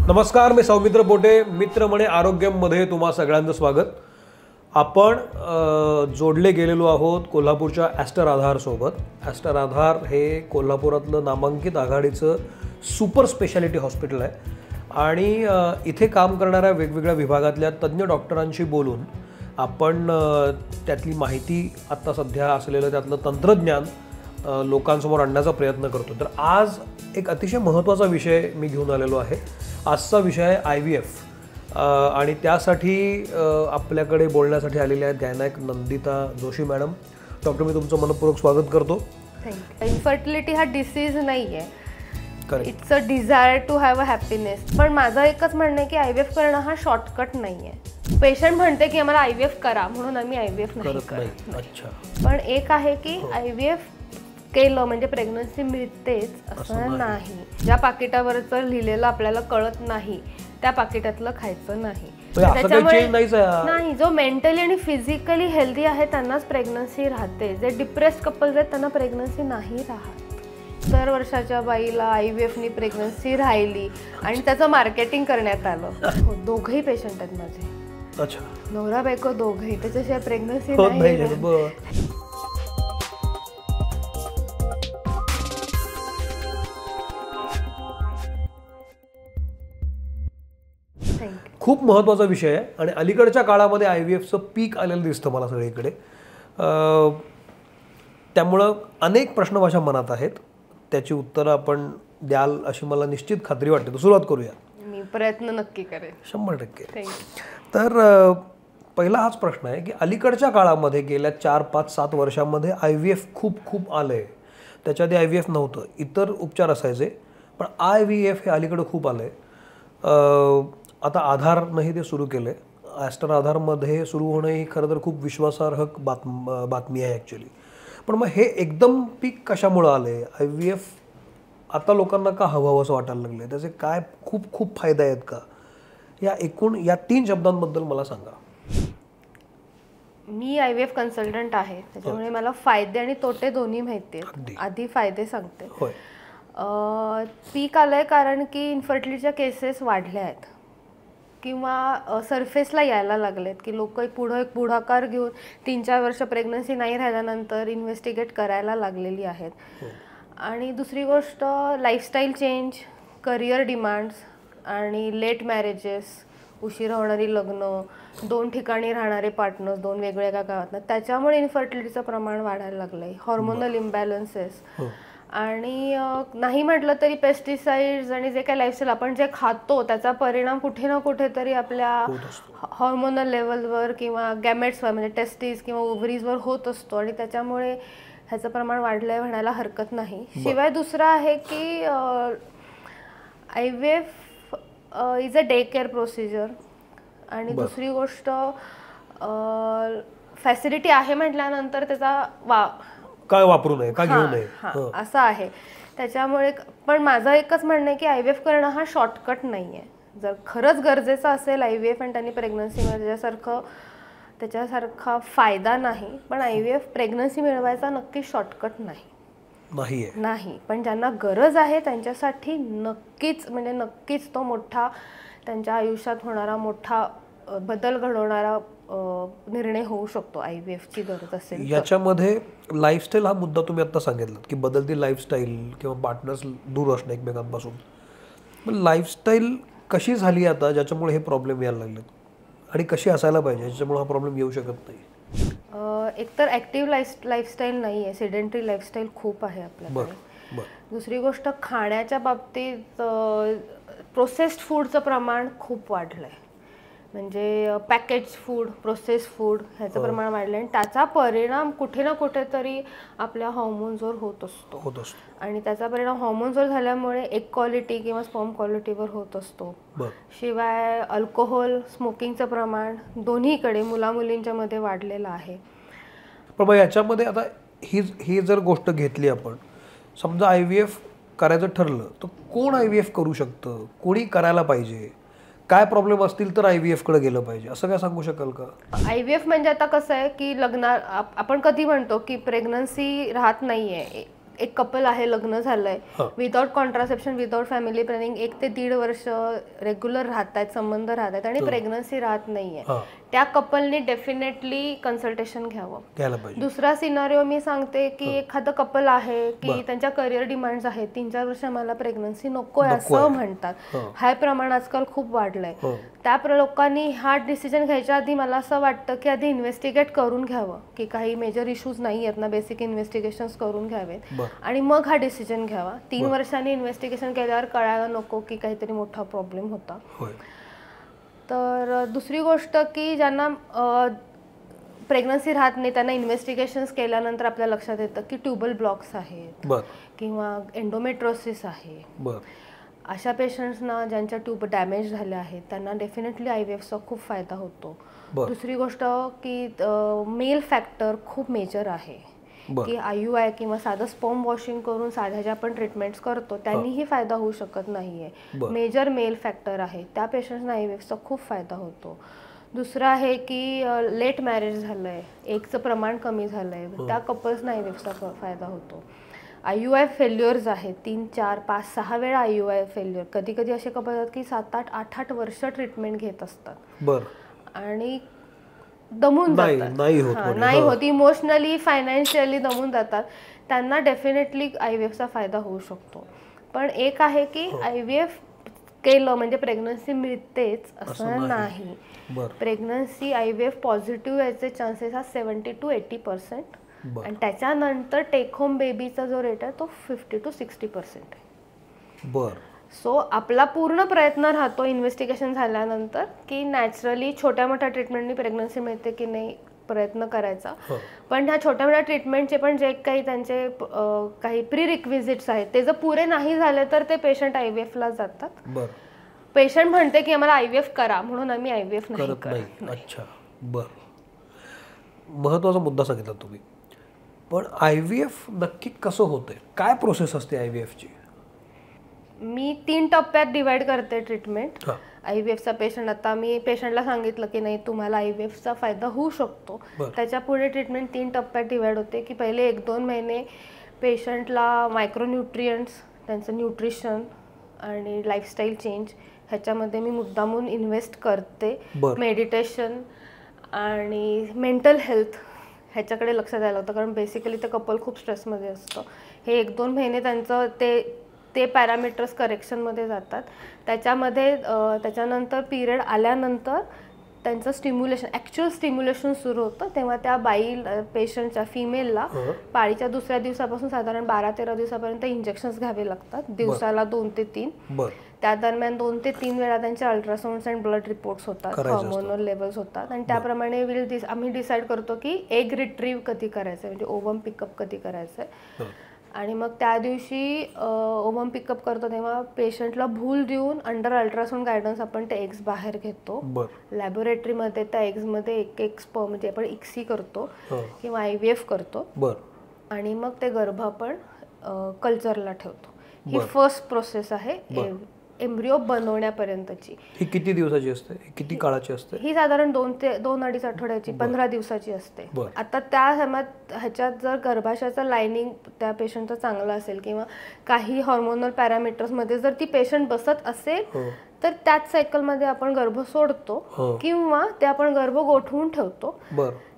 नमस्कार, मी सौमित्र पोटे. मित्र म्हणे आरोग्यमध्ये तुम्हा सगळ्यांचं स्वागत. आपण जोडले गेलेलो आहोत कोल्हापूरच्या ॲस्टर आधार सोबत. ॲस्टर आधार हे कोल्हापुरातलं नामांकित आघाडीचं सुपर स्पेशालिटी हॉस्पिटल आहे आणि इथे काम करणाऱ्या वेगवेगळ्या विभागातल्या तज्ज्ञ डॉक्टरांशी बोलून आपण त्यातली माहिती, आत्ता सध्या असलेलं त्यातलं तंत्रज्ञान लोकांसमोर आणण्याचा प्रयत्न करतो. तर आज एक अतिशय महत्त्वाचा विषय मी घेऊन आलेलो आहे. आजचा विषय आहे IVF आणि त्यासाठी आपल्याकडे बोलण्यासाठी आलेल्या आहेत gynaec Nandita Joshi madam. Doctor, मी तुमचं मनपूर्वक स्वागत करतो. थँक्यू. इन्फर्टिलिटी हा डिसीज नाही आहे, it's a desire to have a happiness. पण माझं एकच म्हणणं आहे की IVF करणं हा शॉर्टकट नाही आहे. पेशंट म्हणते की आम्हाला IVF करा म्हणून आम्ही IVF नाही करत. अच्छा. पण एक आहे की IVF केलं म्हणजे प्रेग्नन्सी मिळतेच असं नाही. ज्या पाकिटावरचं लिहिलेलं आपल्याला कळत नाही त्या पाकिटातलं खायचं नाही. त्याच्यामुळे नाही, जो मेंटली आणि फिजिकली हेल्दी आहे त्यांनाच प्रेग्नन्सी राहते. जे डिप्रेस्ड कपल्स आहेत त्यांना प्रेग्नन्सी नाही राहत. दर वर्षाच्या बाईला IVFनी प्रेग्नन्सी राहिली आणि त्याचं मार्केटिंग करण्यात आलं. दोघंही पेशंट आहेत माझे. अच्छा. नवरा बायको दोघंही, त्याच्याशिवाय प्रेग्नन्सी नाही. खूप महत्त्वाचा विषय आहे आणि अलीकडच्या काळामध्ये IVFचं पीक आलेलं दिसतं मला सगळीकडे. त्यामुळं अनेक प्रश्न माझ्या मनात आहेत. त्याची उत्तरं आपण द्याल अशी मला निश्चित खात्री वाटते. तर सुरुवात करूया. मी प्रयत्न नक्की करेन. 100%. तर पहिला हाच प्रश्न आहे की अलीकडच्या काळामध्ये गेल्या 4, 5, 7 वर्षांमध्ये IVF खूप आलं आहे. त्याच्या आधी IVF नव्हतं, इतर उपचार असायचे, पण IVF हे अलीकडं खूप आलं आहे. आता आधारनंही ते सुरू केलं आहे. ॲस्टर आधारमध्ये सुरू होणं ही खरं तर खूप विश्वासार्ह बातमी आहे ॲक्च्युली. पण मग हे एकदम पीक कशामुळं आलं आहे? IVF आता लोकांना का हवं असं वाटायला लागलं आहे? त्याचे काय खूप फायदे आहेत का? या 3 शब्दांबद्दल मला सांगा. मी IVF कन्सल्टंट आहे, त्याच्यामुळे मला फायदे आणि तोटे दोन्ही माहिती आहेत. आधी फायदे सांगते. पीक आलंय कारण की इन्फर्टिलिटीच्या केसेस वाढल्या आहेत किंवा सरफेसला यायला लागलेत की लोक पुढाकार घेऊन 3-4 वर्ष प्रेग्नन्सी नाही राहिल्यानंतर इन्व्हेस्टिगेट करायला लागलेली आहेत. आणि दुसरी गोष्ट लाईफस्टाईल चेंज, करिअर डिमांड्स आणि लेट मॅरेजेस, उशिरा होणारी लग्न, 2 ठिकाणी राहणारे पार्टनर्स, 2 वेगवेगळ्या गावात, त्याच्यामुळे इन्फर्टिलिटीचं प्रमाण वाढायला लागलं आहे. हॉर्मोनल इम्बॅलन्सेस आणि नाही म्हटलं तरी पेस्टिसाइड्स आणि जे काही लाईफस्टाईल आपण जे खातो त्याचा परिणाम कुठे ना कुठेतरी आपल्या हॉर्मोनल लेवलवर किंवा गॅमेट्सवर म्हणजे टेस्टिस किंवा ओव्हरीजवर होत असतो आणि त्याच्यामुळे ह्याचं प्रमाण वाढलं आहे म्हणायला हरकत नाही. शिवाय दुसरं आहे की IVF is a day care procedure आणि दुसरी गोष्ट फॅसिलिटी आहे म्हटल्यानंतर त्याचा काय वापरू नये, का घेऊ नये असं आहे. त्याच्यामुळे पण माझं एकच म्हणणं आहे की IVF करणं हा शॉर्टकट नाही आहे. जर खरंच गरजेचं असेल IVF आणि त्यांनी प्रेग्नन्सी त्याच्यासारखा फायदा नाही. पण IVF प्रेग्नन्सी मिळवायचा नक्की शॉर्टकट नाही. पण ज्यांना गरज आहे त्यांच्यासाठी नक्कीच तो मोठा त्यांच्या आयुष्यात होणारा मोठा बदल घडवणारा निर्णय होऊ शकतो IVFची गरज असेल. याच्यामध्ये लाईफस्टाईल हा मुद्दा तुम्ही आता सांगितलं की बदलती लाईफस्टाईल किंवा पार्टनर्स दूर असणं एकमेकांपासून. पण लाईफस्टाईल कशी झाली आता ज्याच्यामुळे हे प्रॉब्लेम यायला लागलेत आणि कशी असायला पाहिजे ज्याच्यामुळे हा प्रॉब्लेम येऊ शकत नाही? एकतर ॲक्टिव्ह लाईफस्टाईल नाही आहे, सेडेंटरी लाईफस्टाईल खूप आहे आपल्याकडे. दुसरी गोष्ट खाण्याच्या बाबतीत प्रोसेस्ड फूडचं प्रमाण खूप वाढलं आहे. म्हणजे पॅकेज फूड, प्रोसेस फूड ह्याचं प्रमाण वाढलं आणि त्याचा परिणाम कुठे ना कुठेतरी आपल्या हॉर्मोन्सवर होत असतो. आणि त्याचा परिणाम हॉर्मोन्सवर झाल्यामुळे एग क्वालिटी किंवा स्पर्म क्वालिटीवर होत असतो. शिवाय अल्कोहोल, स्मोकिंगचं प्रमाण दोन्हीकडे मुलामुलींच्या मध्ये वाढलेलं आहे. पण मग याच्यामध्ये आता ही जर गोष्ट घेतली आपण, समजा IVF करायचं ठरलं तर कोण IVF करू शकतं, कोणी करायला पाहिजे, काय प्रॉब्लेम असतील तर IVF कडे गेलं पाहिजे, असं काय सांगू शकाल का? IVF म्हणजे आता कसं आहे की आपण कधी म्हणतो की प्रेग्नन्सी राहत नाहीये, एक कपल आहे, लग्न झालंय, हा. Without contraception, without family planning 1 ते 1.5 वर्ष रेग्युलर राहत आहेत, संबंध राहत आहेत आणि प्रेग्नन्सी राहत नाहीये, हा. त्या कपलनी डेफिनेटली कन्सल्टेशन घ्यावं. घ्यायला पाहिजे. दुसरा सिनारिओ मी सांगते की एखादं कपल आहे की त्यांच्या करिअर डिमांड्स आहेत, 3-4 वर्ष मला प्रेग्नन्सी नकोय असं म्हणतात, हाय प्रमाण आजकाल खूप वाढलंय, त्या लोकांनी हा डिसिजन घ्यायच्या आधी मला असं वाटतं की आधी इन्व्हेस्टिगेट करून घ्यावं की काही मेजर इश्यूज नाही आहेत ना, बेसिक इन्व्हेस्टिगेशन्स करून घ्यावेत आणि मग हा डिसिजन घ्यावा. 3 वर्षांनी इन्व्हेस्टिगेशन केल्यावर कळायला नको की काहीतरी मोठा प्रॉब्लेम होता. तर दुसरी गोष्ट की ज्यांना प्रेग्नन्सी राहत नाही त्यांना इन्व्हेस्टिगेशन्स केल्यानंतर आपल्या लक्षात येतं की ट्यूबल ब्लॉक्स आहेत किंवा एंडोमेट्रोसिस आहे. अशा पेशंट्सना ज्यांच्या ट्यूब डॅमेज झाल्या आहेत त्यांना डेफिनेटली IVFचा खूप फायदा होतो. दुसरी गोष्ट की मेल फॅक्टर खूप मेजर आहे की IUI किंवा साधं स्पर्म वॉशिंग करून साध्या ज्या आपण ट्रीटमेंट्स करतो त्यांनीही फायदा होऊ शकत नाहीये. मेजर मेल फॅक्टर आहे, त्या पेशंट्सना IVFचा खूप फायदा होतो. दुसरं आहे की लेट मॅरेज झालंय, एगचं प्रमाण कमी झालंय, त्या कपल्सना IVFचा फायदा होतो. IUI फेल्युअर्स आहेत, 3, 4, 5, 6 वेळा IUI फेल्युअर, कधी कधी असे कपल आहेत की 7-8, 8-8 वर्ष ट्रीटमेंट घेत असतात आणि दमून जातात, नाही होत, इमोशनली फायनान्शियली दमून जातात, त्यांना डेफिनेटली IVFचा फायदा होऊ शकतो. पण एक आहे की IVF केलं म्हणजे प्रेग्नन्सी मिळतेच असं नाही. प्रेग्नन्सी IVF पॉझिटिव्ह याचे चान्सेस हा 70 to 80% आणि त्याच्यानंतर टेक होम बेबीचा जो रेट आहे तो 50 to 60% आहे. सो आपला पूर्ण प्रयत्न राहतो इन्व्हेस्टिगेशन झाल्यानंतर की नॅचरली छोट्या मोठ्या ट्रीटमेंटनी प्रेग्नन्सी मिळते की नाही प्रयत्न करायचा. पण ह्या छोट्या मोठ्या ट्रीटमेंटचे पण जे काही त्यांचे काही प्री रिक्विजिट्स आहेत ते जर पुरे नाही झाले तर ते पेशंट IVFला जातात. पेशंट म्हणते की आम्हाला IVF करा म्हणून आम्ही IVF नाही करत. अच्छा, महत्वाचा मुद्दा सांगितला तुम्ही. पण IVF नक्की कसं होतंय, काय प्रोसेस असते IVFची? मी 3 टप्प्यात डिवाइड करते ट्रीटमेंट. IVFचा पेशंट, आता मी पेशंटला सांगितलं की नाही तुम्हाला IVFचा फायदा होऊ शकतो, त्याच्या पुढे ट्रीटमेंट 3 टप्प्यात डिवाइड होते की पहिले 1-2 महिने पेशंटला मायक्रोन्यूट्रियंट्स, त्यांचं न्यूट्रिशन आणि लाईफस्टाईल चेंज ह्याच्यामध्ये मी मुद्दामून इन्व्हेस्ट करते. मेडिटेशन आणि मेंटल हेल्थ ह्याच्याकडे लक्ष द्यायला होतं, कारण बेसिकली ते कपल खूप स्ट्रेसमध्ये असतं. हे 1-2 महिने त्यांचं ते पॅरामीटर्स करेक्शनमध्ये जातात. त्याच्यानंतर पिरियड आल्यानंतर त्यांचं स्टिम्युलेशन, ॲक्च्युअल स्टिम्युलेशन सुरू होतं, तेव्हा त्या पेशंटच्या फिमेलला पाळीच्या दुसऱ्या दिवसापासून साधारण 12-13 दिवसापर्यंत इंजेक्शन्स घ्यावे लागतात, दिवसाला 2 ते 3. त्या दरम्यान 2 ते 3 वेळा त्यांचे अल्ट्रासाउंड्स अँड ब्लड रिपोर्ट्स होतात, हॉर्मोनल लेवल्स होतात आणि त्याप्रमाणे आम्ही डिसाईड करतो की एग रिट्रीव्ह कधी करायचं, म्हणजे ओवम पिकअप कधी करायचं. आणि मग त्या दिवशी ओवम पिकअप करतो तेव्हा पेशंटला भूल देऊन अंडर अल्ट्रासाउंड गायडन्स आपण ते एग्स बाहेर घेतो. लॅबोरेटरीमध्ये त्या एग्समध्ये एक स्पर्म म्हणजे आपण ICSI करतो किंवा IVF करतो आणि मग ते गर्भ आपण कल्चरला ठेवतो. ही फर्स्ट प्रोसेस आहे एम्ब्रिओ बनवण्यापर्यंतची. ही किती दिवसाची असते, किती काळाची असते? ही साधारण 2 ते 2-2.5 आठवड्याची, 15 दिवसाची असते. आता त्या ह्याच्यात जर गर्भाशयाचं लायनिंग त्या पेशंटचं चांगलं असेल किंवा काही हॉर्मोनल पॅरामीटर्समध्ये जर ती पेशंट बसत असेल तर त्याच सायकलमध्ये आपण गर्भ सोडतो किंवा ते आपण गर्भ गोठवून ठेवतो,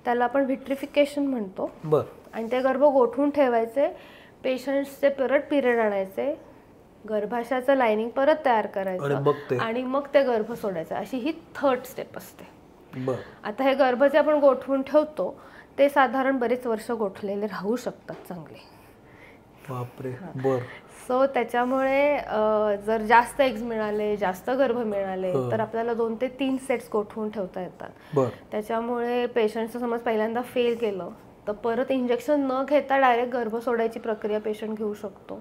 त्याला आपण व्हिट्रिफिकेशन म्हणतो. आणि ते गर्भ गोठवून ठेवायचे, पेशंट्सचे परत पिरियड आणायचे, गर्भाशयाचं लायनिंग परत तयार करायचं आणि मग ते गर्भ सोडायचं, अशी ही 3rd स्टेप असते. आता हे गर्भ जे आपण गोठवून ठेवतो ते साधारण बरेच वर्ष गोठलेले राहू शकतात चांगले. सो त्याच्यामुळे जर जास्त एग्ज मिळाले, जास्त गर्भ मिळाले तर आपल्याला 2 ते 3 सेट्स गोठवून ठेवता येतात. त्याच्यामुळे पेशंटचं समज पहिल्यांदा फेल केलं तर परत इंजेक्शन न घेता डायरेक्ट गर्भ सोडायची प्रक्रिया पेशंट घेऊ शकतो.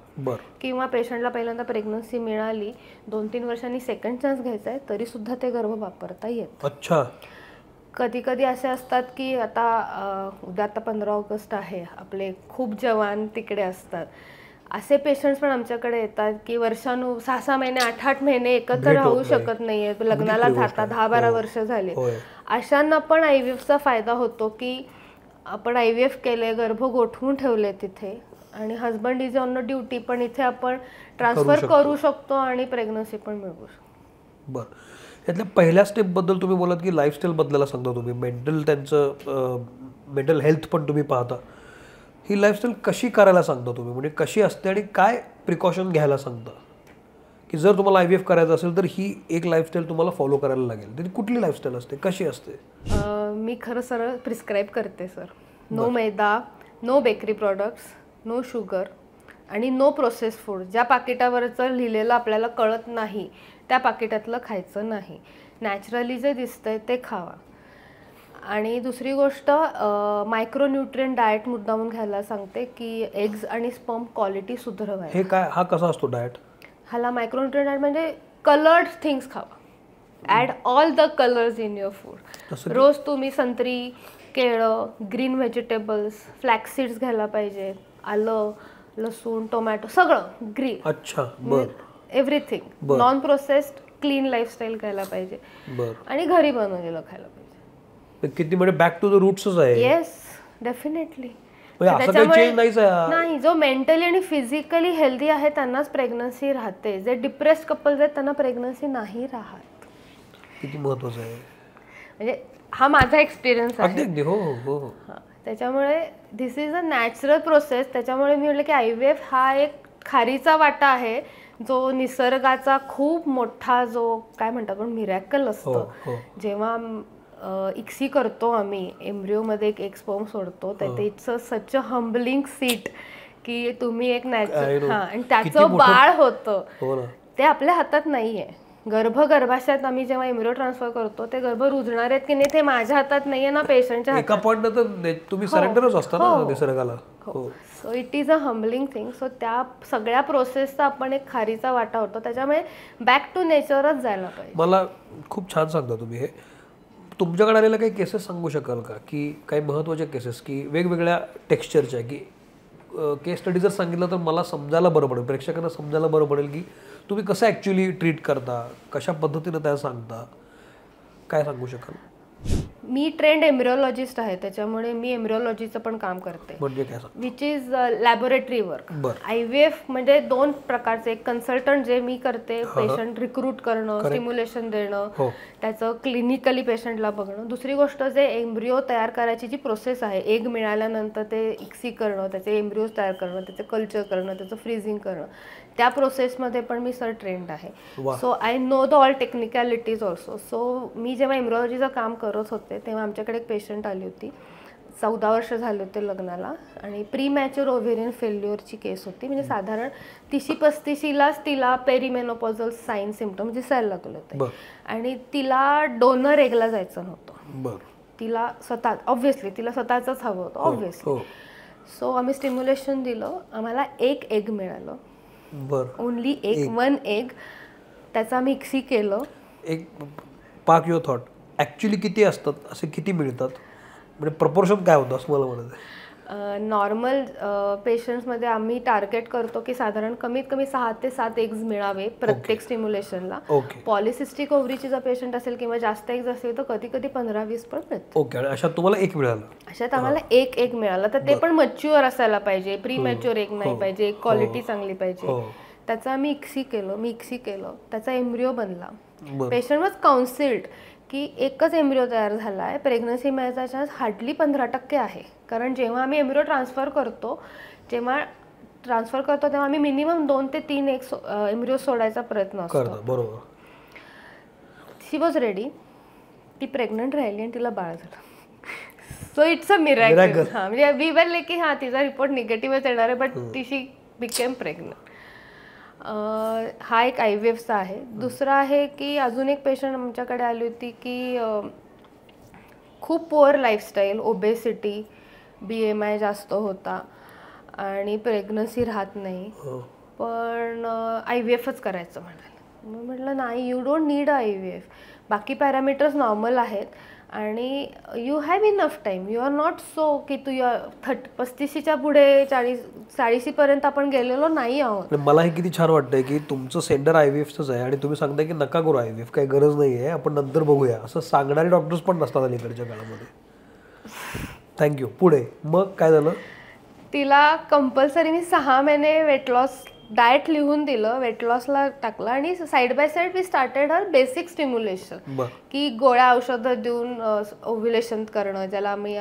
किंवा पेशंटला पहिल्यांदा प्रेग्नन्सी मिळाली, 2-3 वर्षांनी सेकंड चान्स घ्यायचा आहे तरी सुद्धा ते गर्भ वापरता येत. अच्छा. कधी कधी असे असतात की उद्या 15 ऑगस्ट आहे, आपले खूप जवान तिकडे असतात, असे पेशंट्स पण आमच्याकडे येतात की वर्षानु 6-6 महिने 8-8 महिने एकत्र राहू शकत नाहीये, लग्नाला जातात, 10-12 वर्ष झाले. अशांना पण IVFचा फायदा होतो की आपण IVF केले, गर्भ गोठवून ठेवले तिथे आणि हजबंड इज ऑन ड्युटी, पण इथे आपण ट्रान्सफर करू शकतो आणि प्रेग्नन्सी पण मिळवू शकतो. बरं, यातल्या पहिल्या स्टेपबद्दल तुम्ही बोलात की लाईफस्टाईल बदलायला सांगता तुम्ही, मेंटल त्यांचं मेंटल हेल्थ पण तुम्ही पाहता. ही लाईफस्टाईल कशी करायला सांगता तुम्ही, म्हणजे कशी असते आणि काय प्रिकॉशन घ्यायला सांगता, की जर तुम्हाला IVF करायचं असेल तर ही एक लाईफस्टाईल तुम्हाला फॉलो करायला लागेल, तर कुठली लाईफस्टाईल असते, कशी असते? मी खरं सरळ प्रिस्क्राईब करते sir. No maida, no bakery products, no sugar आणि नो प्रोसेस फूड. ज्या पाकिटावरचं लिहिलेलं आपल्याला कळत नाही त्या पाकिटातलं खायचं नाही. नॅचरली जे दिसतंय ते खावा. आणि दुसरी गोष्ट, मायक्रोन्यूट्रिएंट डाएट मुद्दामून घ्यायला सांगते, की एग्ज आणि स्पर्म क्वालिटी सुधारावी. हे काय, हा कसा असतो डाएट? ह्याला मायक्रोन्यूट्रिएंट डाएट म्हणजे कलर्ड थिंग्स खावा. Add all the colours in your food. रोज तुम्ही संत्री, केळं, ग्रीन व्हेजिटेबल्स, फ्लॅक्स सीड्स घ्यायला पाहिजे. आलं, लसूण, टोमॅटो सगळं ग्रीन. अच्छा, बरं. Everything non processed clean lifestyle खायला पाहिजे. बरं. आणि घरी बनवलेलं खायला पाहिजे. किती म्हणजे बॅक टू द रूट्सच आहे. Yes, definitely. नाही, जो मेंटली आणि फिजिकली हेल्दी आहे त्यांनाच प्रेग्नन्सी राहते. जे डिप्रेस्ड कपल्स आहेत त्यांना प्रेग्नन्सी नाही राहत. किती महत्वाचं आहे, म्हणजे हा माझा एक्सपिरियन्स आहे. हो हो. त्याच्यामुळे दिस इज अ नॅचरल प्रोसेस. त्याच्यामुळे मी म्हटलं की IVF हा एक खारीचा वाटा आहे, जो निसर्गाचा खूप मोठा जो काय म्हणतात पण मिरॅकल असतं. जेव्हा इक्सी करतो आम्ही, एम्ब्रिओमध्ये एक स्पर्म सोडतो, तर इट्स सच अ हंबलिंग सीट की तुम्ही एक नॅचरल आणि त्याचं बाळ होतं ते आपल्या हातात नाहीये. गर्भाशयात आम्ही जेव्हा एम्ब्रिओ ट्रान्सफर करतो ते गर्भ रुजणार आहेत की नाही ते माझ्या हातात नाहीये ना पेशंटच्या हातात. एका पॉइंट तर तुम्ही सरेंडरच असता ना निसर्गाला. So it is a humbling thing. So त्या सगळ्या प्रोसेसचा आपण एक खारीचा वाटा होतो. त्याच्यामुळे बॅक टू नेचरच जायला पाहिजे. मला खूप छान सांगता तुम्ही. हे तुमच्याकडे आलेल्या काही केसेस सांगू शकाल का, की काही महत्त्वाच्या केसेस की वेगवेगळ्या टेक्स्चरच्या, की केस स्टडी जर सांगितलं तर मला समजायला बरं पडेल, प्रेक्षकांना समजायला बरं पडेल की तुम्ही कसं ॲक्च्युली ट्रीट करता, कशा पद्धतीनं त्या सांगता, काय सांगू शकाल? मी ट्रेंड एम्ब्रिओलॉजिस्ट आहे, त्याच्यामुळे मी एम्ब्रिओलॉजीचं पण काम करते. म्हणजे काय सांग, which is laboratory work. IVF म्हणजे दोन प्रकारचे. एक कन्सल्टंट जे मी करते, पेशंट रिक्रूट करणं, स्टिम्युलेशन देणं, त्याचं क्लिनिकली पेशंटला बघणं. दुसरी गोष्ट जे एम्ब्रिओ तयार करायची जी प्रोसेस आहे, एग मिळाल्यानंतर ते इक्सी करणं, त्याचे एम्ब्रिओज तयार करणं, त्याचे कल्चर करणं, त्याचं फ्रीजिंग करणं, त्या प्रोसेसमध्ये पण मी सर ट्रेंड आहे. So I know the all technicalities also. So मी जेव्हा एम्ब्रिओलॉजीचं काम करत होते तेव्हा आमच्याकडे एक पेशंट आली होती. 14 वर्ष झाले होते लग्नाला आणि प्री मॅच्युअर ओव्हेरियन फेल्युअरची केस होती. म्हणजे साधारण 30-35लाच तिला पेरिमेनोपॉझल साईन सिम्पटम दिसायला लागले होते आणि तिला डोनर एगला जायचं नव्हतं. तिला स्वतः ऑब्व्हियसली तिला स्वतःच हवं होतं ऑब्व्हियसली. सो आम्ही स्टिम्युलेशन दिलं, आम्हाला एक एग मिळालं. ओनली एक, 1 एग. त्याचं आम्ही इक्सी केलं. एक पाक युअर थॉट, ॲक्च्युली किती असतात, असे किती मिळतात, म्हणजे प्रपोर्शन काय होतं असं मला म्हणायचं आहे. नॉर्मल पेशंट्समध्ये आम्ही टार्गेट करतो की साधारण कमीत कमी 6 ते 7 एग्ज मिळावे प्रत्येक स्टिम्युलेशनला. पॉलिसिस्टिक ओव्हरीची जर पेशंट असेल किंवा जास्त एग्ज असेल तर कधी कधी 15-20 पण मिळतात. ओके, आणि अशात तुम्हाला एक मिळालं? अशात आम्हाला एक एग मिळालं. तर ते पण मच्युअर असायला पाहिजे, प्री मॅच्युअर एग नाही पाहिजे, क्वालिटी चांगली पाहिजे. त्याचं आम्ही इक्सी केलं, मी इक्सी केलं, त्याचा एम्ब्रिओ बनला. पेशंट वॉज काउन्सिल्ड की एकच एम्ब्रिओ तयार झाला आहे, प्रेग्नन्सी मिळायचा चान्स हार्डली 15% आहे. कारण जेव्हा आम्ही एम्ब्रिओ ट्रान्सफर करतो तेव्हा आम्ही मिनिमम 2 ते 3 एम्ब्रिओ सोडायचा प्रयत्न असतो. बरोबर. शी वॉज रेडी, ती प्रेग्नंट राहिली आणि तिला बाळ झालं. So it's a miracle. हां, म्हणजे वी वर लाईक की हां तिचा रिपोर्ट निगेटिव्हच येणार आहे, बट ती शी बिकेम प्रेग्नंट. हा एक IVFचा आहे. दुसरा आहे की अजून एक पेशंट आमच्याकडे आली होती की खूप पुअर लाईफस्टाईल, ओबेसिटी, BMI जास्त होता आणि प्रेग्नन्सी राहत नाही, पण IVFच करायचं म्हणाले. मग म्हटलं नाही, यू डोंट नीड IVF. बाकी पॅरामीटर्स नॉर्मल आहेत आणि you have enough time. You are not so की तू 35च्या पुढे 40पर्यंत आपण गेलेलो नाही आहोत. मला हे किती छान वाटतंय की तुमचं सेंटर IVFचंच आहे आणि तुम्ही सांगताय की नका करू IVF, काही गरज नाही आहे, आपण नंतर बघूया, असं सांगणारे डॉक्टर्स पण नसतात अलीकडच्या काळामध्ये. थँक्यू. पुढे मग काय झालं? तिला कंपल्सरी मी 6 महिने वेट लॉस डाएट लिहून दिलं, वेट लॉसला टाकलं आणि side by side we started her basic stimulation, की गोळ्या औषधं देऊन ओव्ह्युलेशन करणं, ज्याला आम्ही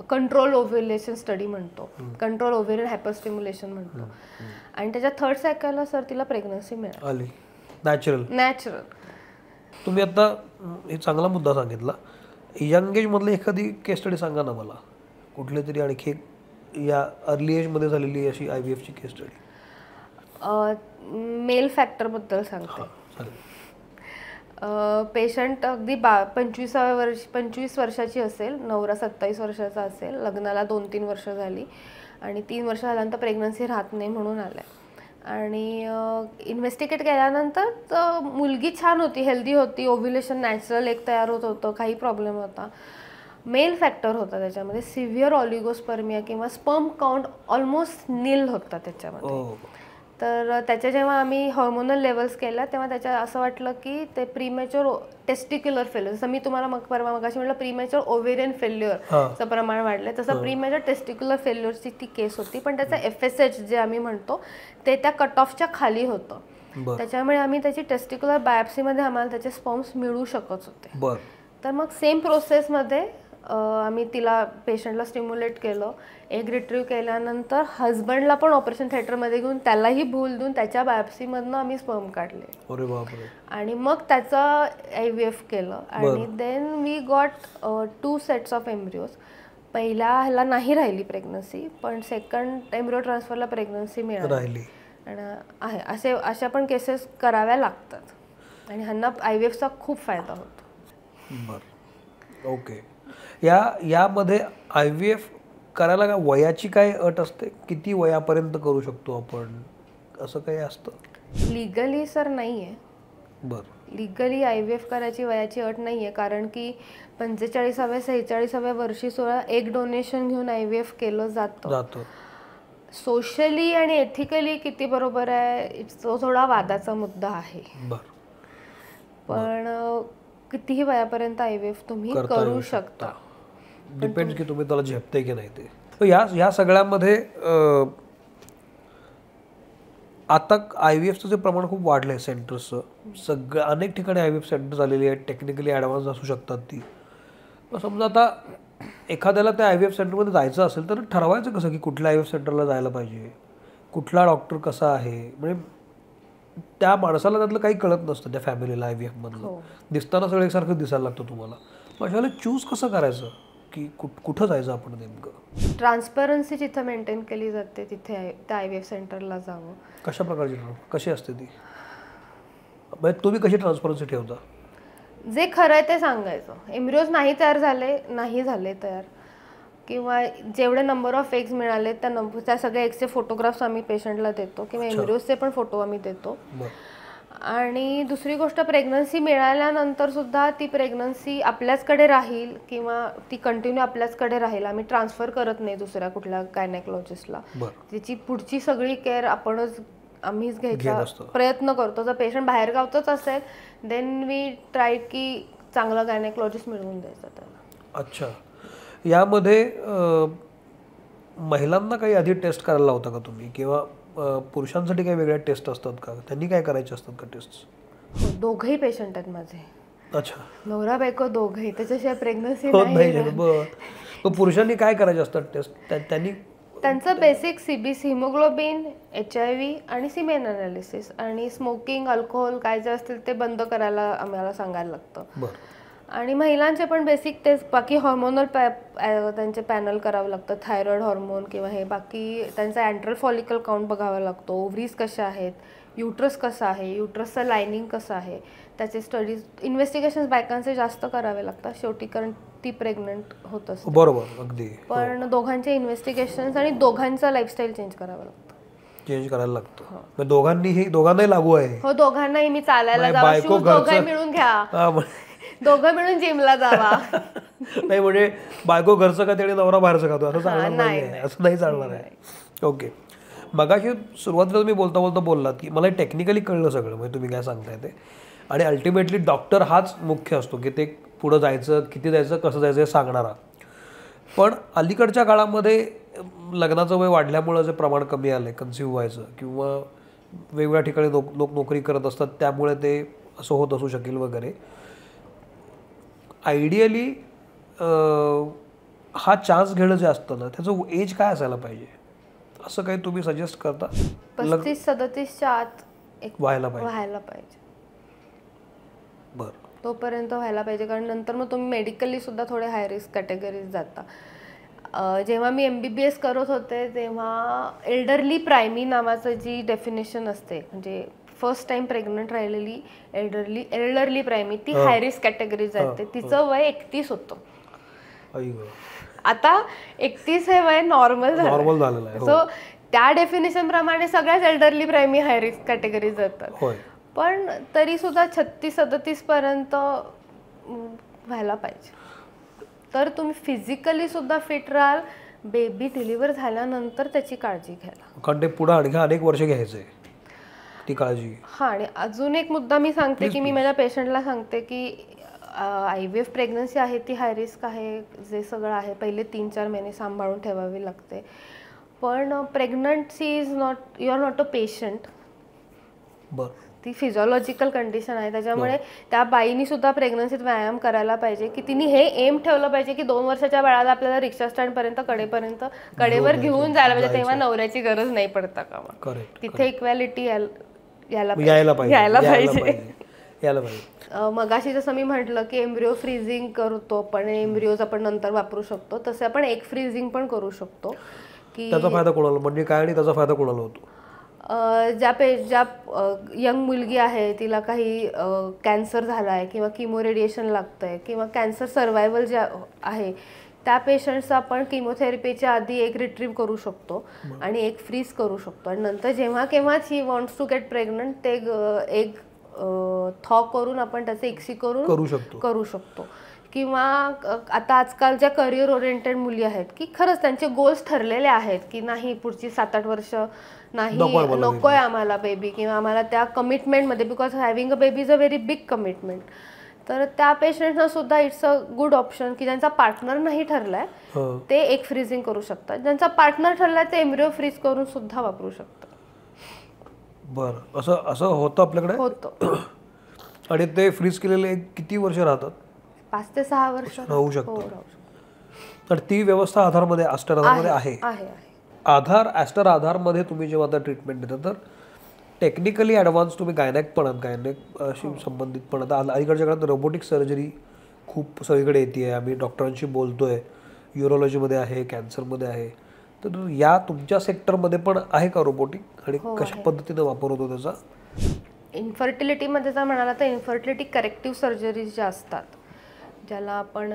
कंट्रोल ओव्ह्युलेशन स्टडी म्हणतो, कंट्रोल ओव्हेरियन हायपरस्टिम्युलेशन म्हणतो. आणि त्याच्या 3rd सायकलला सर तिला प्रेग्नन्सी मिळाली नॅचरल. तुम्ही आता हे चांगला मुद्दा सांगितला. यंग एजमधली एखादी केस स्टडी सांगा ना मला, कुठली तरी आणखी या अर्ली एजमध्ये झालेली अशी IVF ची केस स्टडी. मेल फॅक्टरबद्दल सांगते. पेशंट अगदी 25 वर्षाची असेल, नवरा 27 वर्षाचा असेल, लग्नाला 2-3 वर्ष झाली आणि 3 वर्ष झाल्यानंतर प्रेग्नन्सी राहत नाही म्हणून आलाय. आणि इन्व्हेस्टिगेट केल्यानंतर मुलगी छान होती, हेल्दी होती, ओव्ह्युलेशन नॅचरल एक तयार होत होतं, काही प्रॉब्लेम होता. मेल फॅक्टर होता त्याच्यामध्ये, सिव्हिअर ऑलिगोस्पर्मिया किंवा स्पर्म काउंट ऑलमोस्ट नील होता त्याच्यामध्ये. तर त्याच्या जेव्हा आम्ही हॉर्मोनल लेवल्स केल्या तेव्हा त्याच्या असं वाटलं की ते प्रीमॅच्युअर टेस्टिक्युलर फेल्युअर, जसं मी तुम्हाला मगाशी म्हटलं प्रीमॅच्युअर ओव्हेरियन फेल्युअरचं प्रमाण वाढलं, तसं प्रीमॅच्युअर टेस्टिक्युलर फेल्युअरची ती केस होती. पण त्याचं FSH जे आम्ही म्हणतो ते त्या कट ऑफच्या खाली होतं. त्याच्यामुळे आम्ही त्याची टेस्टिक्युलर बायोप्सीमध्ये आम्हाला त्याचे स्पर्म्स मिळू शकत होते. तर मग सेम प्रोसेसमध्ये आम्ही तिला पेशंटला स्टिम्युलेट केलं, एग रिट्रीव्ह केल्यानंतर हजबंडला पण ऑपरेशन थिएटरमध्ये घेऊन त्यालाही भूल देऊन त्याच्या बायोप्सीमधनं आम्ही स्पर्म काढले आणि मग त्याचं IVF केलं. आणि then we got 2 sets of embryos. पहिल्या ह्याला नाही राहिली प्रेग्नन्सी, पण सेकंड एम्ब्रिओ ट्रान्सफरला प्रेग्नन्सी मिळाली. आणि अशा पण केसेस कराव्या लागतात आणि ह्यांना IVFचा खूप फायदा होतो. ओके. यामध्ये IVF करायला का वयाची काय अट असते? किती वयापर्यंत करू शकतो आपण, असं काही असतं? लिगली सर नाही आहे. लिगली IVF करायची वयाची अट नाही आहे, कारण की 45व्या-46व्या वर्षी एग डोनेशन घेऊन IVF केलं जातं. सोशली आणि एथिकली किती बरोबर आहे तो थोडा वादाचा मुद्दा आहे. पण कितीही वयापर्यंत IVF तुम्ही करू शकता. डिपेंड्स की तुम्ही त्याला झेपते की नाही ते. या सगळ्यामध्ये आता IVFचं जे प्रमाण खूप वाढलं आहे सेंटर्सचं, अनेक ठिकाणी IVF सेंटर्स आलेली आहेत, टेक्निकली ॲडव्हान्स असू शकतात ती. समजा आता एखाद्याला त्या IVF सेंटरमध्ये जायचं असेल तर ठरवायचं कसं की कुठल्या IVF सेंटरला जायला पाहिजे, कुठला डॉक्टर कसा आहे? म्हणजे त्या माणसाला त्यातलं काही कळत नसतं, त्या फॅमिलीला IVF मधलं दिसताना सगळं एकसारखं दिसायला लागतं तुम्हाला. अशाला चूज कसं करायचं की कुठं जायचं आपण नेमकं? ट्रान्सपरन्सी जिथं मेंटेन केली जाते तिथे त्या IVF सेंटरला जावं. कशा प्रकारची कशी असते ती? म्हणजे तुम्ही कशी ट्रान्सपरन्सी ठेवता? जे खरं आहे ते सांगायचं. एम्ब्रिओज नाही झाले तयार किंवा जेवढे नंबर ऑफ एग्स मिळाले त्या सगळ्या एग्सचे फोटोग्राफ्स आम्ही पेशंटला देतो किंवा एम्ब्रिओजचे पण फोटो आम्ही देतो. आणि दुसरी गोष्ट, प्रेग्नन्सी मिळाल्यानंतर सुद्धा ती प्रेग्नन्सी आपल्याचकडे राहील किंवा ती कंटिन्यू आपल्याचकडे राहील. आम्ही ट्रान्सफर करत नाही दुसऱ्या कुठल्या गायनेकॉलॉजिस्टला. तिची पुढची सगळी केअर आम्हीच घ्यायचा प्रयत्न करतो. जर पेशंट बाहेरगावचाच असेल देन वी ट्राय की चांगला गायनेकॉलॉजिस्ट मिळवून द्यायचा त्याला. अच्छा. यामध्ये महिलांना काही आधी टेस्ट करायला लावता का तुम्ही, किंवा पुरुषांसाठी काही वेगळ्या टेस्ट असतात का? त्यांनी काय करायचे असतात का टेस्ट? दोघंही पेशंट आहेत माझे. अच्छा. नवरा बायको दोघंही, त्याच्याशिवाय प्रेग्नन्सी नाही. पुरुषांनी काय करायचे असतात टेस्ट? त्यांचं बेसिक CBC, हिमोग्लोबिन, HIV आणि सिमेन अनालिसिस आणि स्मोकिंग, अल्कोहोल काय जे असतील ते बंद करायला आम्हाला सांगायला लागतं. आणि महिलांचे पण बेसिक टेस्ट, बाकी हॉर्मोनल त्यांचे पॅनल करावं लागतं, थायरॉइड हॉर्मोन किंवा हे बाकी त्यांचा अँट्रल फॉलिकल काउंट बघावा लागतो, ओव्हरीज कशा आहेत, युट्रस कसं आहे, युट्रसचं लायनिंग कसं आहे, त्याचे स्टडीज इन्व्हेस्टिगेशन्स बायकांचे जास्त करावे लागतात शेवटी, कारण ती प्रेग्नंट होत असते. बरोबर, अगदी. पण दोघांचे इन्व्हेस्टिगेशन्स आणि दोघांचं लाईफस्टाईल चेंज करावं लागतं. चेंज करायला लागतं. दोघांनाही लागू आहे? हो, दोघांनाही. मी चालायला जावा, शूज दोघं मिळून घ्या, दोघं मिळून जिमला जावा. नाही म्हणजे बायको घरचं खाते आणि नवरा बाहेरचं खातो असं चालणार नाही, असं नाही चालणार आहे. ओके. मगाशी सुरुवातीला तुम्ही बोलता बोललात की मला टेक्निकली कळलं सगळं, म्हणजे तुम्ही काय सांगताय ते, आणि अल्टिमेटली डॉक्टर हाच मुख्य असतो की ते पुढं जायचं, किती जायचं, कसं जायचं हे सांगणारा. पण अलीकडच्या काळामध्ये लग्नाचं वय वाढल्यामुळं जे प्रमाण कमी आलं आहे कन्सिव्ह व्हायचं किंवा वेगवेगळ्या ठिकाणी लोक नोकरी करत असतात त्यामुळे ते असं होत असू शकेल वगैरे. आयडियली हा चान्स घेणं जे असतं ना त्याचं एज काय असायला पाहिजे असं काही तुम्ही सजेस्ट करता? 35-37च्या आत एक व्हायला पाहिजे. बरं. तोपर्यंत व्हायला पाहिजे, कारण नंतर मग तुम्ही मेडिकली सुद्धा थोडे हाय रिस्क कॅटेगरीज जाता. जेव्हा मी MBBS करत होते तेव्हा एल्डरली प्रायमी नावाचं जी डेफिनेशन असते, म्हणजे फर्स्ट टाइम प्रेग्नंट राहिलेली एल्डरली प्रायमी, ती हाय रिस्क कॅटेगरी जाते. तिचं वय 31 होतं. आता 31 हे वय नॉर्मल झालेलं आहे. सो त्या डेफिनेशन प्रमाणे सगळ्याच एल्डरली प्रायमी हाय रिस्क कॅटेगरी जातात. पण तरी सुद्धा 36-37 पर्यंत व्हायला पाहिजे. तर तुम्ही फिजिकली सुद्धा फिट राहाल. बेबी डिलिव्हर झाल्यानंतर त्याची काळजी घ्यायला, कारण ते पुढे आणखी अनेक वर्ष घ्यायचंय ती काळजी. हा, आणि अजून एक मुद्दा मी सांगते की मी माझ्या पेशंटला सांगते की IVF प्रेग्नन्सी आहे ती हाय रिस्क आहे, जे सगळं आहे पहिले 3-4 महिने सांभाळून ठेवावी लागते. पण pregnancy is not, you are not a patient. ती फिजिओलॉजिकल कंडिशन आहे. त्याच्यामुळे त्या बाईनी सुद्धा प्रेग्नन्सीत व्यायाम करायला पाहिजे की तिने हे एम ठेवलं पाहिजे की 2 वर्षाच्या बाळाला आपल्याला रिक्षा स्टँडपर्यंत कडेवर घेऊन जायला पाहिजे, तेव्हा नवऱ्याची गरज नाही पडता कामा. तिथे इक्वॅलिटी यायला पाहिजे. मगाशी जसं मी म्हटलं की एम्ब्रिओ फ्रीजिंग करतो पण एम्ब्रिओज आपण नंतर वापरू शकतो, तसे आपण एग फ्रीजिंग पण करू शकतो. की त्याचा फायदा कोणाला, म्हणजे काय आणि त्याचा फायदा कोणाला होतो? ज्या यंग मुलगी आहे तिला काही कॅन्सर झाला आहे किंवा किमो रेडिएशन लागतं आहे किंवा कॅन्सर सर्वायवल जे आहे त्या पेशंट्सचा आपण किमोथेरपीच्या आधी एक रिट्रीव्ह करू शकतो आणि एक फ्रीज करू शकतो. आणि नंतर जेव्हा केव्हाच ही वॉन्ट्स टू गेट प्रेग्नंट ते एक थॉ करून आपण त्याचे इक्सी करू शकतो. किंवा आता आजकाल ज्या करिअर ओरिएंटेड मुली आहेत की खरंच त्यांचे गोल्स ठरलेले आहेत की नाही पुढची 7-8 वर्ष नाही, नकोय आम्हाला बेबी, किंवा आम्हाला त्या कमिटमेंटमध्ये, because having a baby is a very big commitment. तर त्या पेशंटना सुद्धा इट्स अ गुड ऑप्शन की ज्यांचा पार्टनर नाही ठरलाय ते एक फ्रीजिंग करू शकतात. ज्यांचा पार्टनर ठरलाय ते एम्ब्रिओ फ्रीज करून सुद्धा वापरू शकतात. बरं, असं होतं आपल्याकडे? होतं. आणि ते फ्रीज केलेले किती वर्ष राहतात? 5 ते 6 वर्ष राहू शकतात. तर ती व्यवस्था आधारमध्ये, ॲस्टर आधारमध्ये आहे. ॲस्टर आधारमध्ये तुम्ही जेव्हा आता ट्रीटमेंट देता तर टेक्निकली ॲडव्हान्स तुम्ही गायनॅक अशी संबंधित पण आता अलीकडच्या काळात रोबोटिक सर्जरी खूप सगळीकडे येते. आम्ही डॉक्टरांशी बोलतोय, युरोलॉजीमध्ये आहे, कॅन्सरमध्ये आहे. तर या तुमच्या सेक्टरमध्ये पण आहे का रोबोटिक, आणि कशा पद्धतीने वापर होतो त्याचा? इन्फर्टिलिटीमध्ये जर म्हणाला तर इन्फर्टिलिटी करेक्टिव्ह सर्जरीज ज्या असतात, ज्याला आपण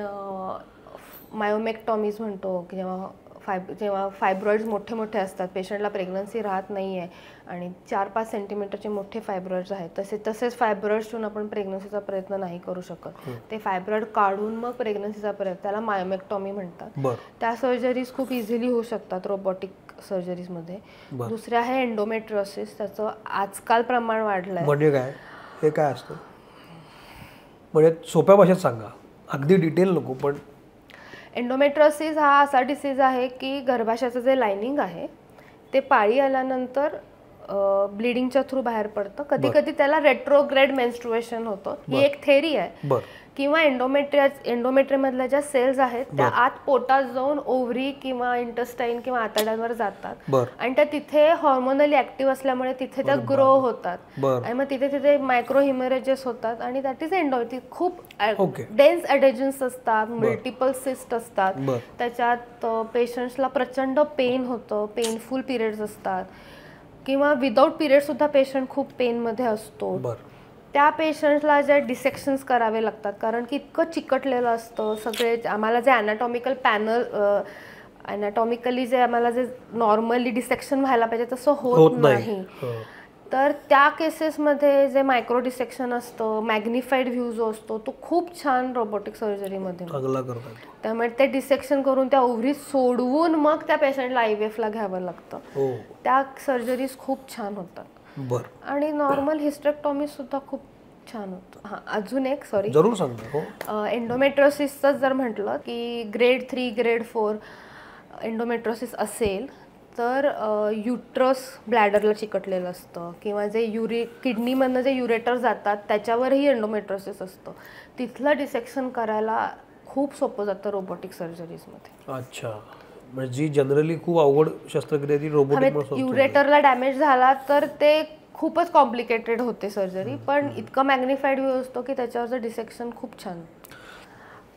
मायोमेक्टॉमीज म्हणतो, की जेव्हा फायब्रॉइड्स मोठे असतात, पेशंटला प्रेग्नन्सी राहत नाही आहे आणि 4-5 सेंटीमीटरचे मोठे फायब्रॉइड्स आहेत, तसेच फायब्रॉइड्सतून आपण प्रेग्नन्सीचा प्रयत्न नाही करू शकत. ते फायब्रॉइड काढून मग प्रेग्नन्सीचा प्रयत्न, त्याला मायोमेक्टॉमी म्हणतात. त्या सर्जरीज खूप इझिली होऊ शकतात रोबोटिक सर्जरीजमध्ये. दुसरे आहे एंडोमेट्रियोसिस, त्याचं आजकाल प्रमाण वाढलंय. म्हणजे काय, हे काय असतं? म्हणजे सोप्या भाषेत सांगा, अगदी डिटेल नको पण. एंडोमेट्रियोसिस हा असा डिसीज आहे की गर्भाशयाचं जे लायनिंग आहे ते पाळी आल्यानंतर ब्लिडिंगच्या थ्रू बाहेर पडतं. कधी कधी त्याला रेट्रोग्रेड मेन्स्ट्रुएशन होतं, ही एक थेरी आहे. किंवा एंडोमेट्रियमधल्या ज्या सेल्स आहेत त्या आत पोटात जाऊन ओव्हरी किंवा इंटेस्टाईन किंवा आतड्यांवर जातात आणि त्या तिथे हॉर्मोनली ऍक्टिव्ह असल्यामुळे तिथे त्या ग्रो होतात आणि मग तिथे मायक्रो हिमरेजेस होतात आणि दॅट इज खूप डेन्स ॲडेजन्स असतात, मल्टिपल सिस्ट असतात. त्याच्यात पेशंट्सला प्रचंड पेन होतं, पेनफुल पिरियड्स असतात किंवा विदाऊट पिरियड सुद्धा पेशंट खूप पेनमध्ये असतो. त्या पेशंट्सला जे डिसेक्शन्स करावे लागतात, कारण की इतकं चिकटलेलं असतं सगळे. आम्हाला जे ॲनाटॉमिकल पॅनल, ॲनाटॉमिकली जे आम्हाला जे नॉर्मली डिसेक्शन व्हायला पाहिजे तसं होत नाही. तर त्या केसेसमध्ये जे मायक्रो डिसेक्शन असतं, मॅग्निफाईड व्ह्यू जो असतो तो खूप छान रोबोटिक सर्जरीमध्ये. त्यामुळे ते डिसेक्शन करून त्या ओव्हरी सोडवून मग त्या पेशंटला IVF ला घ्यावं लागतं. त्या सर्जरीज खूप छान होतात. आणि नॉर्मल हिस्टेक्टॉमी सुद्धा खूप छान होतं. हां, अजून एक जरूर सांगा. एंडोमेट्रियोसिसचं जर म्हटलं की ग्रेड 3, ग्रेड 4 एंडोमेट्रोसिस असेल तर युट्रस ब्लॅडरला चिकटलेलं असतं किंवा जे किडनीमधनं जे युरेटर जातात त्याच्यावरही एंडोमेट्रोसिस असतं. तिथलं डिसेक्शन करायला खूप सोपं जातं रोबोटिक सर्जरीजमध्ये. अच्छा, म्हणजे जी जनरली खूप अवघड शस्त्रक्रिया ती रोबोटिक. युरेटरला डॅमेज झाला तर ते खूपच कॉम्प्लिकेटेड होते सर्जरी, पण इतकं मॅग्निफाईड व्ह्यू असतो की त्याच्यावरचं डिसेक्शन खूप छान.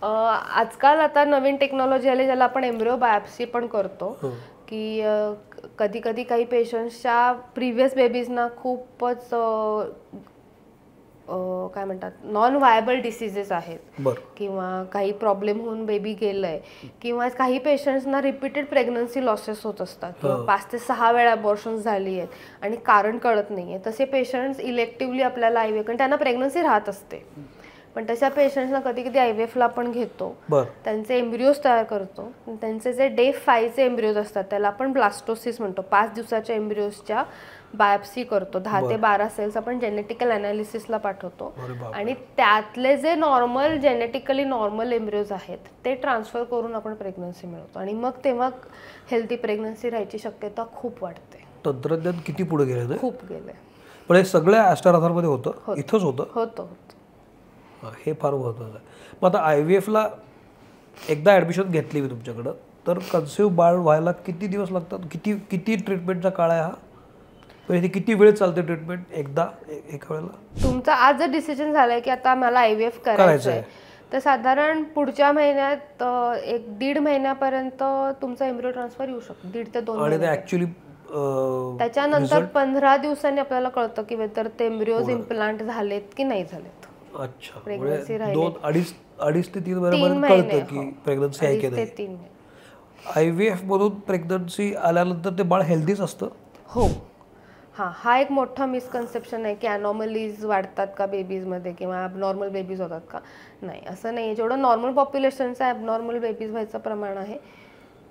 आजकाल आता नवीन टेक्नॉलॉजी आली ज्याला आपण एम्ब्रिओ बायोप्सी पण करतो, की कधी कधी काही पेशंट्सच्या प्रिव्हियस बेबीजना खूपच काय म्हणतात नॉन व्हायबल डिसीजेस आहेत किंवा काही प्रॉब्लेम होऊन बेबी गेलंय किंवा काही पेशंट्सना रिपीटेड प्रेग्नन्सी लॉसेस होत असतात किंवा 5 ते 6 वेळा अबॉर्शन्स झाली आहेत आणि कारण कळत नाहीये. तसे पेशंट्स इलेक्टिव्हली आपल्याला IVF, कारण त्यांना प्रेग्नन्सी राहत असते, पण तशा पेशंट्सना कधी कधी IVFला आपण घेतो, त्यांचे एम्ब्रिओज तयार करतो. त्यांचे जे डे 5चे एम्ब्रिओज असतात त्याला आपण ब्लास्टोसिस म्हणतो. 5 दिवसाच्या एम्ब्रिओजच्या बायोप्सी करतो. 10 ते 12 सेल्स आपण जेनेटिकल अनालिसिसला पाठवतो आणि त्यातले जे नॉर्मल जेनेटिकली नॉर्मल एम्ब्रिओज आहेत ते ट्रान्सफर करून आपण प्रेग्नन्सी मिळवतो आणि मग तेव्हा हेल्दी प्रेग्नन्सी राहायची शक्यता खूप वाढते. तंत्रज्ञान किती पुढे गेले? खूप गेले. पण हे सगळ्या ॲस्टर आधारमध्ये होतं, इथंच होतं. हे फार महत्त्वाचं आहे. मग आता IVFला एकदा ॲडमिशन घेतली मी तुमच्याकडं तर कन्सिव्ह बाळ व्हायला किती दिवस लागतात? किती ट्रीटमेंटचा काळ आहे हा? म्हणजे किती वेळ चालते ट्रीटमेंट एकदा एका वेळेला? तुमचा आज जर डिसिजन झालाय की आता मला IVF करायचं आहे तर साधारण पुढच्या महिन्यात 1-1.5 महिन्यापर्यंत तुमचा एम्ब्रिओ ट्रान्सफर येऊ शकतो. 1.5 ते 2 महिने. आणि ॲक्च्युली त्याच्यानंतर 15 दिवसांनी आपल्याला कळतं की वेदर ते एम्ब्रिओज इम्प्लांट झालेत की नाही झालेत. अच्छा, प्रेग्नन्सी 2-2.5 ते 3 महिन्यापर्यंत कळतं की प्रेग्नन्सी आहे की नाही. IVF मधून प्रेग्नन्सी आल्यानंतर ते बाळ हेल्दीच असतं? हो. हा एक मोठा मिसकन्सेप्शन आहे की अनॉमलीज वाढतात का बेबीजमध्ये किंवा ॲबनॉर्मल बेबीज होतात का? नाही, असं नाही. जेवढं नॉर्मल पॉप्युलेशनचं ॲबनॉर्मल बेबीज व्हायचं प्रमाण आहे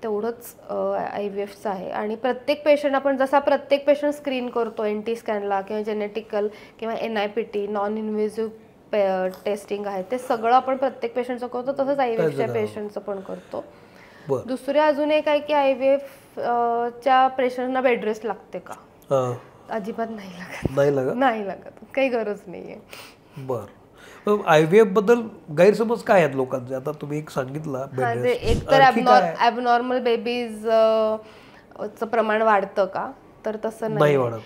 तेवढंच IVFचं आहे. आणि प्रत्येक पेशंट आपण जसा प्रत्येक पेशंट स्क्रीन करतो NT स्कॅनला किंवा जेनेटिकल किंवा NIPT नॉन इन्व्हेसिव्ह टेस्टिंग आहे ते सगळं आपण प्रत्येक पेशंटचं करतो, तसंच IVFच्या पेशंटचं पण करतो. दुसरे अजून एक आहे की IVFच्या पेशंटना बेड रेस्ट लागते का? अजिबात नाही लागत. काही गरज नाहीये. बरं, IVF बद्दल गैरसमज काय आहेत लोकांचे? आता तुम्ही एक सांगितलं एक तर ॲबनॉर्मल बेबीज चं प्रमाण वाढतं का? तर तसं नाही वाढत.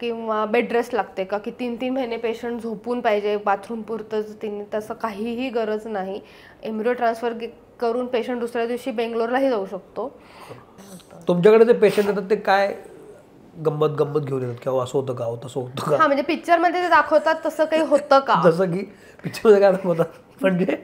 किंवा बेड रेस्ट लागते का? की 3-3 महिने पेशंट झोपून पाहिजे बाथरूम पुरतंच, तसं काहीही गरज नाही. एम्ब्रिओ ट्रान्सफर करून पेशंट दुसऱ्या दिवशी बेंगलोरलाही जाऊ शकतो. तुमच्याकडे जे पेशंट येतात ते काय गंमत घेऊन येतात किंवा असं होतं का, तसं होतं का? म्हणजे पिक्चर मध्ये ते दाखवतात तसं काही होतं का? जसं की पिक्चर मध्ये काय दाखवतात म्हणजे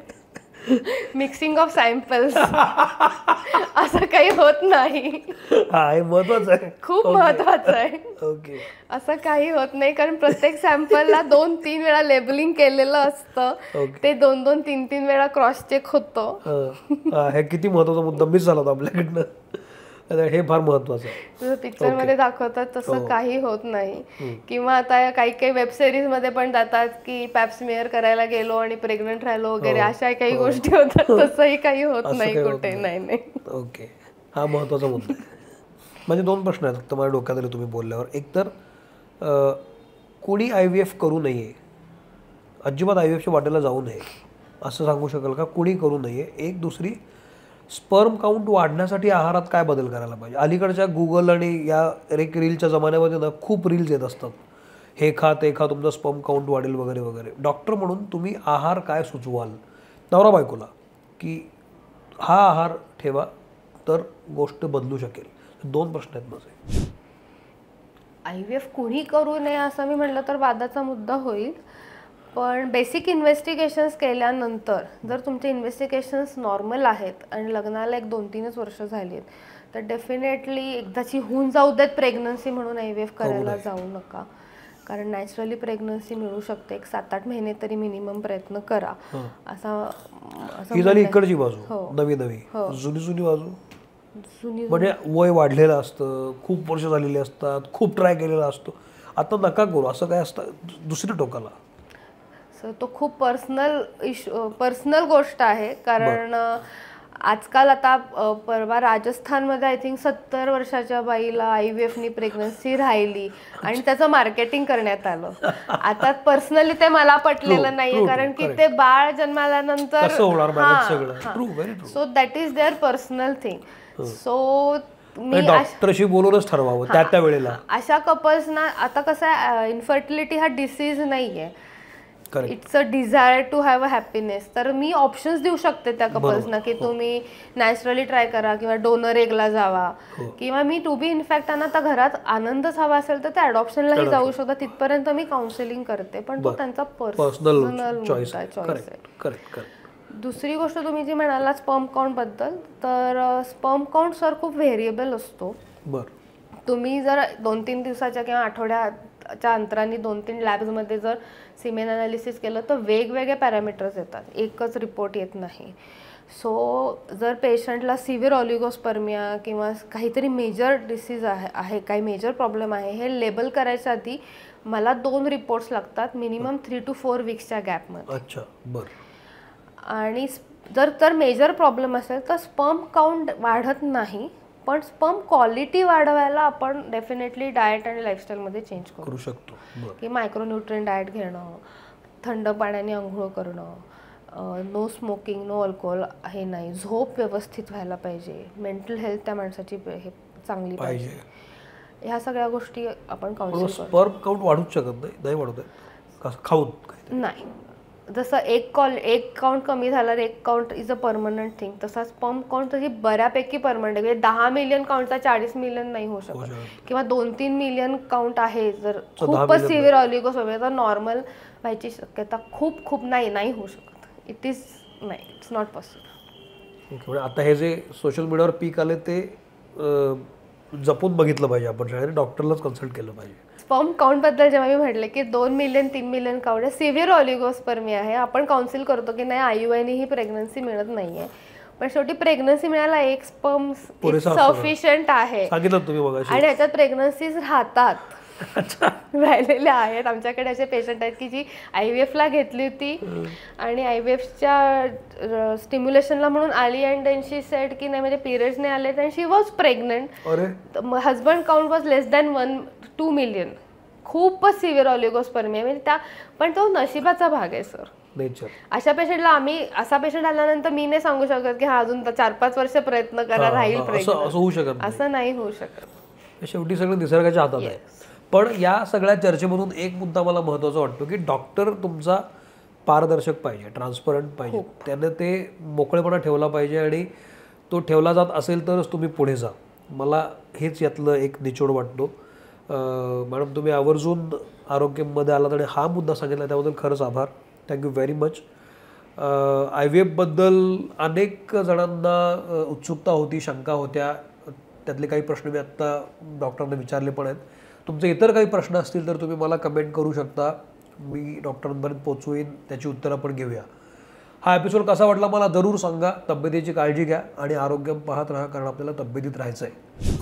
मिक्सिंग ऑफ सॅम्पल्स असं काही होत नाही. हे महत्वाचं आहे, खूप महत्वाचं आहे. ओके, असं काही होत नाही कारण प्रत्येक सॅम्पलला 2-3 वेळा लेबलिंग केलेलं असतं. ते 2-2, 3-3 वेळा क्रॉस चेक होतं. हे किती महत्वाचा मुद्दा मिस झाला आपल्याकडनं. हे फार महत्वाचं आहे. पिक्चर मध्ये दाखवतात तसं काही होत नाही. किंवा आता काही वेब सिरीज मध्ये पण जातात की पॅप्समियर करायला गेलो आणि प्रेग्नंट राहिलो वगैरे, अशा काही गोष्टी होतात. तसंही काही होत नाही कुठे. नाही. ओके, हा महत्वाचा मुद्दा आहे. म्हणजे 2 प्रश्न आहेत फक्त माझ्या डोक्यात आले तुम्ही बोलल्यावर. एक तर कोणी IVF करू नये, अजिबात IVFच्या वाटेला जाऊ नये असं सांगू शकाल का? कोणी करू नये. एक दुसरी, स्पर्म काउंट वाढण्यासाठी आहारात काय बदल करायला पाहिजे? अलीकडच्या गुगल आणि या रीलच्या जमान्यामध्ये ना खूप रील्स येत असतात, हे खा ते खा तुमचा स्पर्म काउंट वाढेल वगैरे वगैरे. डॉक्टर म्हणून तुम्ही आहार काय सुचवाल नवरा बायकोला की हा आहार ठेवा तर गोष्ट बदलू शकेल? 2 प्रश्न आहेत माझे. IVF कोणी करू नये असं मी म्हटलं तर वादाचा मुद्दा होईल. पण बेसिक इन्व्हेस्टिगेशन्स केल्यानंतर जर तुमचे इन्व्हेस्टिगेशन्स नॉर्मल आहेत आणि लग्नाला 1-2-3 वर्ष झाली आहेत तर डेफिनेटली एकदाची होऊन जाऊ देत प्रेग्नन्सी म्हणून IVF करायला जाऊ नका. कारण नॅचरली प्रेग्नन्सी मिळू शकते. एक 7-8 महिने तरी मिनिमम प्रयत्न करा. ही झाली इकडची बाजू, नवी जुनी बाजू म्हणजे वय वाढलेलं असतं, खूप वर्ष झालेली असतात, खूप ट्राय केलेला असतो, आता नका करू असं काय असतं दुसऱ्या टोकाला. तो खूप पर्सनल गोष्ट आहे. कारण आजकाल आता परवा राजस्थानमध्ये आय थिंक 70 वर्षाच्या बाईला IVFनी प्रेग्नन्सी राहिली आणि त्याचं मार्केटिंग करण्यात आलं. आता पर्सनली ते मला पटलेलं नाहीये, कारण की ते बाळ जन्माल्यानंतर so that is their personal thing. So मी डॉक्टरशी बोलूनच ठरवावं त्या वेळेला. अशा कपल्सना आता कसं आहे, इन्फर्टिलिटी हा डिसीज नाहीये, it's a desire to have a happiness. तर मी ऑप्शन्स देऊ शकते त्या कपल्सना की तुम्ही नॅचरली ट्राय करा किंवा डोनर एगला जावा, किंवा मी टू बी इनफॅक्ट आता घरात आनंदच हवा असेल तर ते अडॉप्शनलाही जाऊ शकतात. तिथपर्यंत मी काउन्सिलिंग करते, पण तो त्यांचा पर्सनल चॉईस आहे. दुसरी गोष्ट तुम्ही जी म्हणाला स्पर्म काउंट बद्दल, तर स्पर्म काउंट सर खूप व्हेरिएबल असतो. तुम्ही जर 2-3 दिवसाच्या किंवा आठवड्याच्या अंतराने 2-3 लॅब्समध्ये जर सिमेन अनालिसिस केलं तर वेगवेगळे पॅरामीटर्स येतात, एकच रिपोर्ट येत नाही. सो जर पेशंटला सिव्हिअर ऑलिगोस्पर्मिया किंवा काहीतरी मेजर डिसीज आहे काही मेजर प्रॉब्लेम आहे, हे लेबल करायच्या आधी मला 2 रिपोर्ट्स लागतात मिनिमम 3 to 4 वीक्सच्या गॅपमध्ये. आणि जर मेजर प्रॉब्लेम असेल तर स्पर्म काउंट वाढत नाही, पण स्पर्म क्वालिटी वाढवायला आपण डेफिनेटली डाएट आणि लाईफस्टाईलमध्ये चेंज करू शकतो. की मायक्रोन्यूट्रिएंट डाएट घेणं, थंड पाण्याने आंघोळ करणं, नो स्मोकिंग, नो अल्कोहोल हे नाही, झोप व्यवस्थित व्हायला पाहिजे, मेंटल हेल्थ त्या माणसाची हे चांगली पाहिजे. ह्या सगळ्या गोष्टी आपण काउन्सिल करू. स्पर्म काउंट वाढूच शकत नाही वाढत खाऊन नाही. जसं एक काउंट कमी झाला तर एक count is a permanent thing, तसा स्पर्म काउंट तशी बऱ्यापैकी परमनंट आहे. म्हणजे 10 मिलियन काउंटचा 40 मिलियन नाही होऊ शकत, किंवा 2-3 मिलियन काउंट आहे जर खूपच सिव्हिअर ऑलिगोस्पर्मिया तर नॉर्मल व्हायची शक्यता खूप नाही होऊ शकत. It's not possible. आता हे जे सोशल मीडियावर पीक आले ते जपून बघितलं पाहिजे आपण, डॉक्टरलाच कन्सल्ट केलं पाहिजे. स्पर्म काउंट बद्दल जेव्हा मी म्हटलं की 2 मिलियन 3 मिलियन काउंट आहे, सिव्हिअर ऑलिगोस्पर्मिया आहे, आपण काउन्सिल करतो की नाही IUI ही प्रेग्नन्सी मिळत नाहीये, पण शेवटी प्रेग्नन्सी मिळायला एक स्पर्म सफिशियंट आहे आणि याच्यात प्रेग्नन्सीज राहतात. राहिलेले आहेत. आमच्याकडे असे पेशंट आहेत की जी IVFला घेतली होती आणि IVFच्या स्टिम्युलेशनला म्हणून आली आणि देन शी सेड की नाही म्हणजे पिरियड्स नाही आले आणि she was pregnant. Husband count was less than 1-2 million. खूपच सिव्हिअर ऑलिगोस्पर्मिया म्हणजे पण तो नशिबाचा भाग आहे सर. अशा पेशंटला असा पेशंट आल्यानंतर मी नाही सांगू शकत की हा अजून 4-5 वर्ष प्रयत्न करा राहील प्रेग्नंट, असं नाही होऊ शकत. शेवटी सगळं निसर्गाच्या हातात आहे. पण या सगळ्या चर्चेमधून एक मुद्दा मला महत्त्वाचा वाटतो की डॉक्टर तुमचा पारदर्शक पाहिजे, ट्रान्सपरंट पाहिजे, त्याने ते मोकळेपणा ठेवला पाहिजे आणि तो ठेवला जात असेल तरच तुम्ही पुढे जा. मला हेच यातलं एक निचोड वाटतो. मॅडम तुम्ही आवर्जून आरोग्यमध्ये आलात आणि हा मुद्दा सांगितला त्याबद्दल खरंच आभार. Thank you very much. IVFबद्दल अनेक जणांना उत्सुकता होती, शंका होत्या, त्यातले काही प्रश्न मी आत्ता डॉक्टरांना विचारले पण आहेत. तुमचे इतर काही प्रश्न असतील तर तुम्ही मला कमेंट करू शकता, मी डॉक्टरांपर्यंत पोचवीन, त्याची उत्तरं आपण घेऊया. हा एपिसोड कसा वाटला मला जरूर सांगा. तब्येतीची काळजी घ्या आणि आरोग्य पाहत राहा, कारण आपल्याला तब्येतीत राहायचं आहे.